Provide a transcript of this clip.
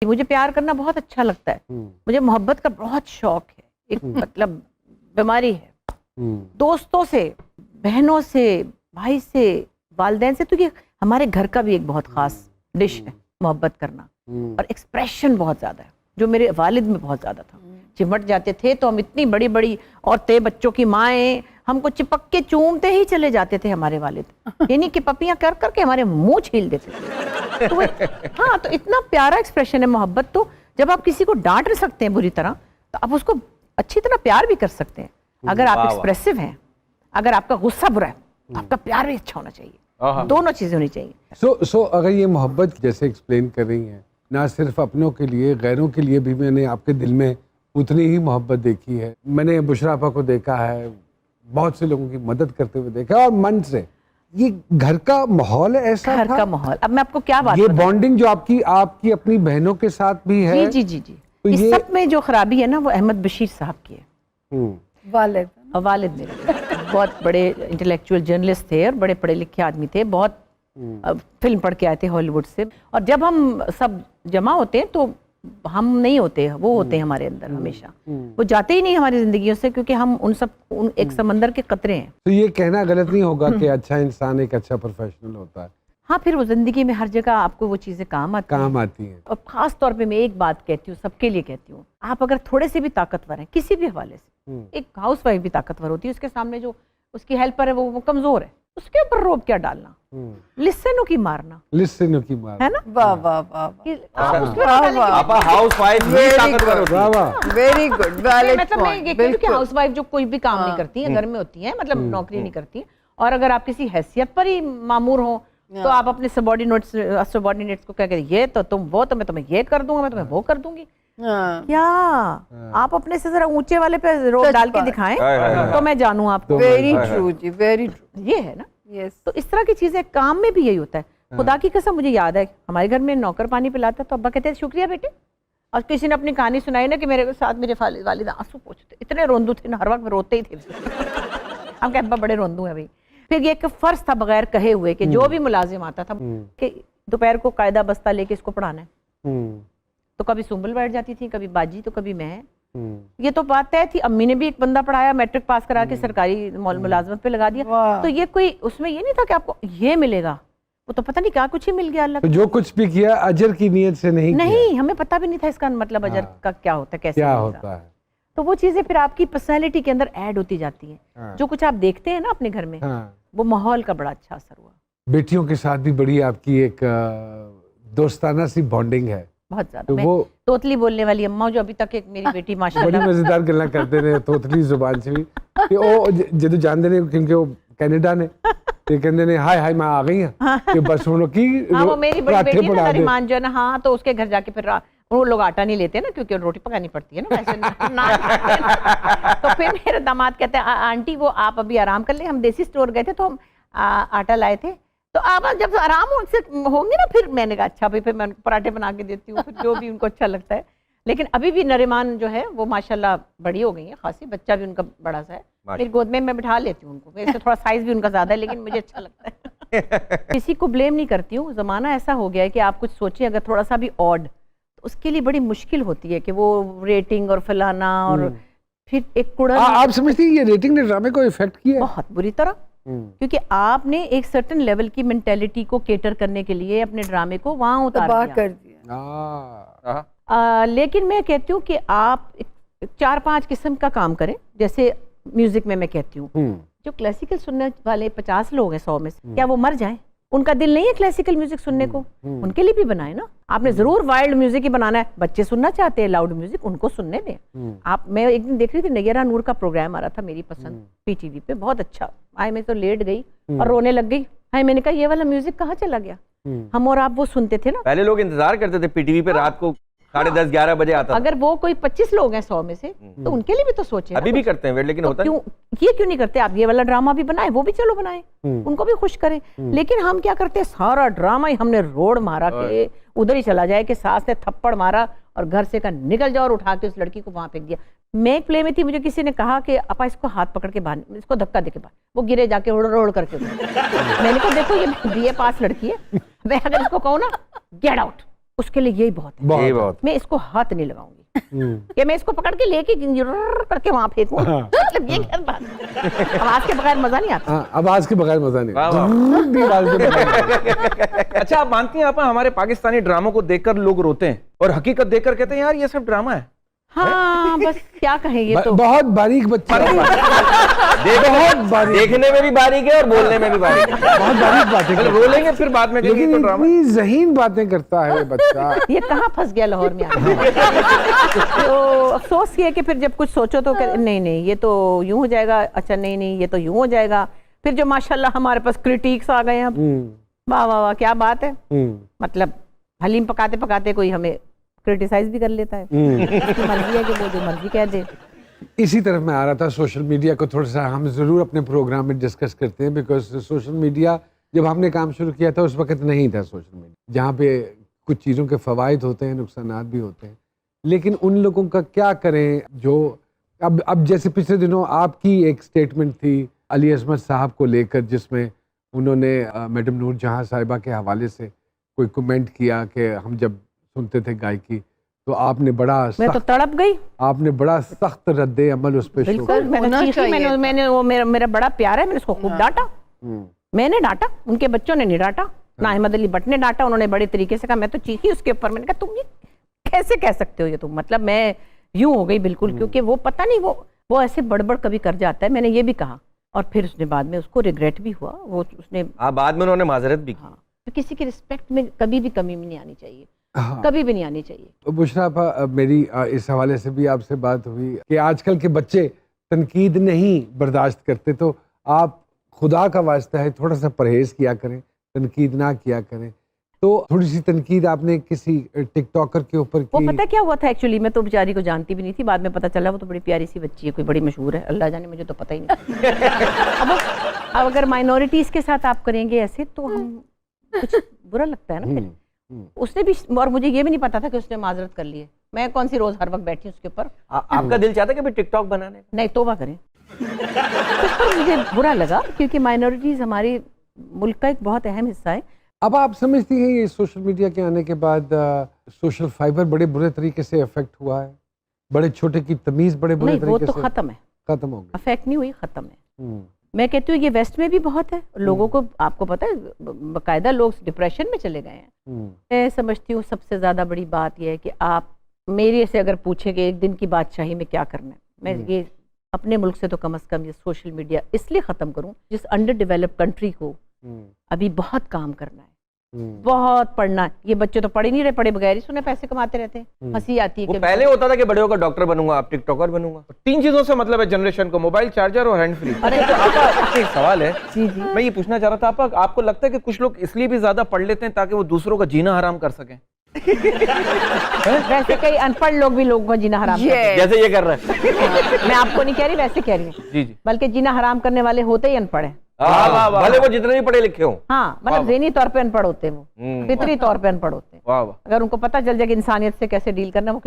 मुझे प्यार करना बहुत अच्छा लगता है, मुझे मोहब्बत का बहुत शौक है, एक मतलब बीमारी है। दोस्तों से, बहनों से, भाई से, वालिदैन से, तो ये हमारे घर का भी एक बहुत खास डिश है मोहब्बत करना। और एक्सप्रेशन बहुत ज्यादा है, जो मेरे वालिद में बहुत ज्यादा था। चिमट जाते थे तो हम इतनी बड़ी बड़ी औरतें, बच्चों की माएँ, हमको चिपक के चूमते ही चले जाते थे हमारे वालिद, यानी कि पपियां कर करके हमारे मुंह छील देते थे। तो हाँ, तो इतना प्यारा एक्सप्रेशन है मोहब्बत। तो जब आप किसी को डांट नहीं सकते हैं बुरी तरह, तो आप उसको अच्छी तरह प्यार भी कर सकते हैं। अगर आप एक्सप्रेसिव हैं, अगर आपका गुस्सा बुरा है, तो आपका प्यार भी अच्छा होना चाहिए। दोनों चीजें होनी चाहिए। सो अगर ये मोहब्बत जैसे एक्सप्लेन कर रही हैं, ना सिर्फ अपनों के लिए, गैरों के लिए भी मैंने आपके दिल में उतनी ही मोहब्बत देखी है। मैंने बुशरा आपा को देखा है, बहुत से लोगों की मदद करते हुए देखा है, और मन से। ये घर का माहौल ऐसा घर था? का माहौल। अब मैं आपको क्या बात, ये बॉन्डिंग जो आपकी अपनी बहनों के साथ भी है। जी जी जी जी। तो इस ये सब में जो खराबी है ना, वो अहमद बशीर साहब की है। वालिद मेरे बहुत बड़े इंटेलेक्चुअल जर्नलिस्ट थे और बड़े पढ़े लिखे आदमी थे, बहुत फिल्म पढ़ के आए थे हॉलीवुड से। और जब हम सब जमा होते हैं तो हम नहीं होते, वो होते हैं हमारे अंदर हमेशा। वो जाते ही नहीं हमारी जिंदगियों से, क्योंकि हम एक समंदर के कतरे हैं। तो ये कहना गलत नहीं होगा कि अच्छा इंसान एक अच्छा प्रोफेशनल होता है। हाँ, फिर वो जिंदगी में हर जगह आपको वो चीजें काम आती हैं। और खास तौर पे मैं एक बात कहती हूँ, सबके लिए कहती हूँ, आप अगर थोड़े से भी ताकतवर हैं किसी भी हवाले से, एक हाउस वाइफ भी ताकतवर होती है, उसके सामने जो उसकी हेल्पर है वो कमजोर है, उसके ऊपर रोब क्या डालना, लिस्सेनों की मारना, है ना। वाह वाह वाह, आप हाउस वाइफ भी ताकतवर होती है। वेरी गुड, वैलिड मतलब मैं ये कहती हूँ कि हाउस वाइफ जो कोई भी काम नहीं करती है, घर में होती है, मतलब नौकरी नहीं करती, और अगर आप किसी हैसियत पर ही मामूर हो, तो आप अपने सबॉर्डिनेट्स को क्या करें, ये तो तुम वो, तो मैं तुम्हें ये कर दूंगा, मैं तुम्हें वो कर दूंगी। क्या आप अपने से जरा ऊंचे वाले पे रोब डाल के दिखाएं तो मैं जानूं आपको। वेरी ट्रू जी, वेरी ट्रू। ये है ना। यस। तो इस तरह की चीजें काम में भी यही होता है। खुदा की कसम, मुझे याद है हमारे घर में नौकर पानी पिलाता तो अब्बा कहते हैं शुक्रिया बेटे। और किसी ने अपनी कहानी सुनाई ना कि मेरे साथ मेरे वालिद आंसू पोंछते, इतने रोंदू थे ना, हर वक्त रोते ही थे। हम कहते अब्बा बड़े रोंदू है भाई। फिर ये एक फर्ज था बगैर कहे हुए कि जो भी मुलाजिम आता था कि दोपहर को कायदा बस्ता लेके इसको पढ़ाना है। तो कभी सुंबल बैठ जाती थी, कभी बाजी, तो कभी मैं। ये तो बात तय थी। अम्मी ने भी एक बंदा पढ़ाया, मैट्रिक पास करा के सरकारी मुलाजमत पे लगा दिया। तो ये कोई उसमें ये नहीं था कि आपको ये मिलेगा, वो तो पता नहीं क्या कुछ ही मिल गया अल्लाह। तो जो कुछ भी किया अजर की नीयत से नहीं किया। हमें पता भी नहीं था इसका मतलब अजर का क्या होता है, कैसे क्या होता है। तो वो चीजें फिर आपकी पर्सनैलिटी के अंदर ऐड होती जाती है। जो कुछ आप देखते हैं ना अपने घर में, वो माहौल का बड़ा अच्छा असर हुआ। बेटियों के साथ भी बड़ी आपकी एक दोस्ताना सी बॉन्डिंग है बहुत ज्यादा। तो मैं वो तोतली बोलने वाली अम्मा, जो अभी तक एक मेरी बेटी माशाल्लाह बड़ी मजेदार गल्ला करते रहे तोतली जुबान से भी कि ओ जदों जानते ने, क्योंकि वो कनाडा ने, ते कहंदे ने हाय हाय मैं आ गई हां कि बस उन लोग की। हाँ, वो मेरी बड़ी बेटी है ना, मान जो है ना, हाँ, तो उसके घर जाके फिर वो लोग आटा नहीं लेते ना, क्योंकि रोटी पकानी पड़ती है ना वैसे तो फिर मेरे दामाद कहते हैं आंटी वो आप अभी आराम कर ले, हम देसी स्टोर गए थे तो हम आटा लाए थे, तो आप जब आराम उनसे होंगे ना, फिर मैंने कहा अच्छा भाई, फिर मैं उनको पराठे बना के देती हूँ, फिर जो भी उनको अच्छा लगता है। लेकिन अभी भी नरिमान जो है वो माशाल्लाह बड़ी हो गई है खासी, बच्चा भी उनका बड़ा सा है, मेरी गोद में मैं बिठा लेती हूँ उनको। वैसे थोड़ा साइज भी उनका ज्यादा है, लेकिन मुझे अच्छा लगता है। किसी को ब्लेम नहीं करती हूँ। जमाना ऐसा हो गया है कि आप कुछ सोचिए, अगर थोड़ा सा भी ऑड, तो उसके लिए बड़ी मुश्किल होती है कि वो रेटिंग और फलाना, और फिर एक कुड़ा। आप समझती हैं ये रेटिंग ने ड्रामे को इफेक्ट किया है? बहुत बुरी तरह, क्योंकि आपने एक सर्टेन लेवल की मेंटेलिटी को केटर करने के लिए अपने ड्रामे को वहां उतार कर दिया। लेकिन मैं कहती हूँ कि आप 4-5 किस्म का काम करें। जैसे म्यूजिक में मैं कहती हूँ, जो क्लासिकल सुनने वाले 50 लोग हैं 100 में से, क्या वो मर जाएं? उनका दिल नहीं है क्लासिकल म्यूजिक सुनने को, उनके लिए भी बनाए ना। आपने जरूर वाइल्ड म्यूजिक ही बनाना है, बच्चे सुनना चाहते हैं लाउड म्यूजिक, उनको सुनने दें आप। मैं एक दिन देख रही थी, नैयरा नूर का प्रोग्राम आ रहा था, मेरी पसंद, पीटीवी पे, बहुत अच्छा। आई मैं तो लेट गई और रोने लग गई। हाय, मैंने कहा ये वाला म्यूजिक कहाँ चला गया? हम और आप वो सुनते थे ना, पहले लोग इंतजार करते थे पीटीवी पे, रात को 10:30-11 बजे आता था। अगर वो कोई 25 लोग हैं 100 में से, तो उनके लिए भी तो सोचे। अभी भी करते हैं वेट, लेकिन होता क्यों ये क्यों नहीं करते आप? ये वाला ड्रामा भी बनाए, वो भी चलो बनाए, उनको भी खुश करें। लेकिन हम क्या करते हैं, सारा ड्रामा ही हमने रोड मारा के उधर ही चला जाए कि सास ने थप्पड़ मारा और घर से का निकल जाओ और उठा के उस लड़की को वहां फेंक दिया। मैं एक प्ले में थी, मुझे किसी ने कहा कि अपा इसको हाथ पकड़ के बाहर, इसको धक्का दे के बाहर, वो गिरे जाके रोड करके। मैंने कहा देखो ये बीए पास लड़की है, मैं अगर इसको कहूँ ना गेट आउट, उसके लिए यही बहुत है। बहुत ये बहुत मैं इसको हाथ नहीं लगाऊंगी कि मैं इसको पकड़ के लेके करके वहां फेंकूं। मतलब ये क्या बात है? आवाज के बगैर मजा नहीं आता। हाँ, आवाज के बगैर मजा नहीं। वाह, वाह। दीवार के बगैर। अच्छा, आप मानती हैं आपा हमारे पाकिस्तानी ड्रामों को देखकर लोग रोते हैं और हकीकत देखकर कहते हैं यार ये सब ड्रामा है। हाँ बस क्या कहें, ये तो बहुत बारीक बच्चा है। बहुत बारीक, देखने में भी बारीक है और बोलने में भी बारीक है। बहुत बारीक बातें पहले करता रो लेंगे फिर बाद में है। कहेंगे लेकिन तो ड्रामा। इतनी ज़हीन बातें करता है ये बच्चा। ये कहाँ फंस गया लाहौर में आके। तो अफसोस ये है कि फिर जब कुछ सोचो तो नहीं नहीं ये तो यूं हो जाएगा, अच्छा नहीं नहीं ये तो यूं हो जाएगा। फिर जो माशाल्लाह हमारे पास क्रिटिक्स आ गए हैं अब, वाह वाह वाह क्या बात है। मतलब हलीम पकाते पकाते कोई हमें क्रिटिसाइज भी कर लेता है। उसकी मर्जी है कि वो जो मर्जी कह दे। इसी तरफ मैं आ रहा था, सोशल मीडिया को थोड़ा सा हम ज़रूर अपने प्रोग्राम में डिस्कस करते हैं, बिकॉज सोशल मीडिया जब हमने काम शुरू किया था उस वक्त नहीं था सोशल मीडिया, जहाँ पे कुछ चीज़ों के फ़वाइद होते हैं, नुकसानात भी होते हैं। लेकिन उन लोगों का क्या करें जो अब जैसे पिछले दिनों आपकी एक स्टेटमेंट थी अली अजमत साहब को लेकर, जिसमें उन्होंने मैडम नूर जहाँ साहिबा के हवाले से कोई कमेंट किया कि हम जब सुनते थे गायकी तो आपने बड़ा मैं तो तड़प गई। आपने बड़ा सख्त रद्द अमल उस पे शो बिल्कुल मैंने होना चीखी, चाहिए मैंने वो मेरा बड़ा प्यार है, मैंने उसको खूब डांटा। मैंने डांटा, उनके बच्चों ने नहीं डांटा, ना अहमद अली भट्ट ने डांटा। उन्होंने बड़े तरीके से कहा, मैं तो चीखी उसके ऊपर। मैंने कहा तुम ये कैसे कह सकते हो ये तुम, मतलब मैं यूं हो गई बिल्कुल, क्योंकि वो पता नहीं वो ऐसे बड़बड़ कभी कर जाता है। मैंने ये भी कहा और फिर उसने बाद में उसको रिग्रेट भी हुआ। वो उसने बाद में उन्होंने माजरत भी की। हाँ, तो किसी की रिस्पेक्ट में कभी भी कमी नहीं आनी चाहिए। हाँ। कभी भी नहीं आनी चाहिए। तो बुशरा आपा, मेरी इस हवाले से भी आपसे बात हुई कि आजकल के बच्चे तनकीद नहीं बर्दाश्त करते, तो आप खुदा का वास्ता है थोड़ा सा परहेज किया करें, तनकीद ना किया करें। तो थोड़ी सी तनकीद आपने किसी टिकटॉकर के ऊपर वो की। पता क्या हुआ था एक्चुअली, मैं तो बेचारी को जानती भी नहीं थी, बाद में पता चला वो तो बड़ी प्यारी सी बच्ची है, कोई बड़ी मशहूर है, अल्लाह जाने, मुझे तो पता ही नहीं। अब अगर माइनॉरिटीज के साथ आप करेंगे ऐसे तो हम कुछ बुरा लगता है ना फिर। उसने भी, और मुझे ये भी नहीं पता था कि उसने माजरत कर ली है। मैं कौन सी रोज हर वक्त बैठी हूँ उसके ऊपर। आपका दिल चाहता है कि टिकटॉक बनाने का? नहीं, तौबा करें। उस पर मुझे बुरा लगा क्योंकि माइनॉरिटीज हमारे मुल्क का एक बहुत अहम हिस्सा है। अब आप समझती हैं ये सोशल मीडिया के आने के बाद सोशल फाइबर बड़े बुरे तरीके से अफेक्ट हुआ है, बड़े छोटे की तमीज बड़े बुरे नहीं, वो तरीके तो से खत्म है, खत्म हो गई। अफेक्ट नहीं हुई, खत्म है। मैं कहती हूँ ये वेस्ट में भी बहुत है, लोगों को, आपको पता है बाकायदा लोग डिप्रेशन में चले गए हैं। मैं समझती हूँ सबसे ज्यादा बड़ी बात यह है कि आप मेरे से अगर पूछे कि एक दिन की बादशाही में क्या करना है, मैं ये अपने मुल्क से तो कम से कम ये सोशल मीडिया इसलिए खत्म करूं जिस अंडर डेवलप्ड कंट्री को अभी बहुत काम करना है, बहुत पढ़ना है। ये बच्चे तो पढ़ ही नहीं रहे, पढ़े बगैर ही सुने पैसे कमाते रहते हैं। हंसी आती है वो कि पहले होता था कि बड़े होकर डॉक्टर बनूंगा, अब टिकटॉकर बनूंगा। 3 चीजों से मतलब है जनरेशन को, मोबाइल, चार्जर और हैंड फ्री। अरे तो आपका एक सवाल है, जी जी, मैं ये पूछना चाह रहा था आपा, आपको लगता है कि कुछ लोग इसलिए भी ज्यादा पढ़ लेते हैं ताकि वो दूसरों का जीना हराम कर सकें? वैसे कई अनपढ़ लोग भी लोगों को जीना हराम करते हैं। जैसे ये कर रहा है। मैं आपको नहीं कह रही, वैसे कह रही हूँ, जी जी, बल्कि जीना हराम करने वाले होते ही अनपढ़ हैं। भले वो जितने भी पढ़े लिखे हों। हाँ, मतलब ज़हनी तौर पे अनपढ़ होते हैं, वो फितरी तौर पे अनपढ़ होते हैं। वाह वाह। अगर उनको पता चल जाए कि इंसानियत से कैसे डील करना, वो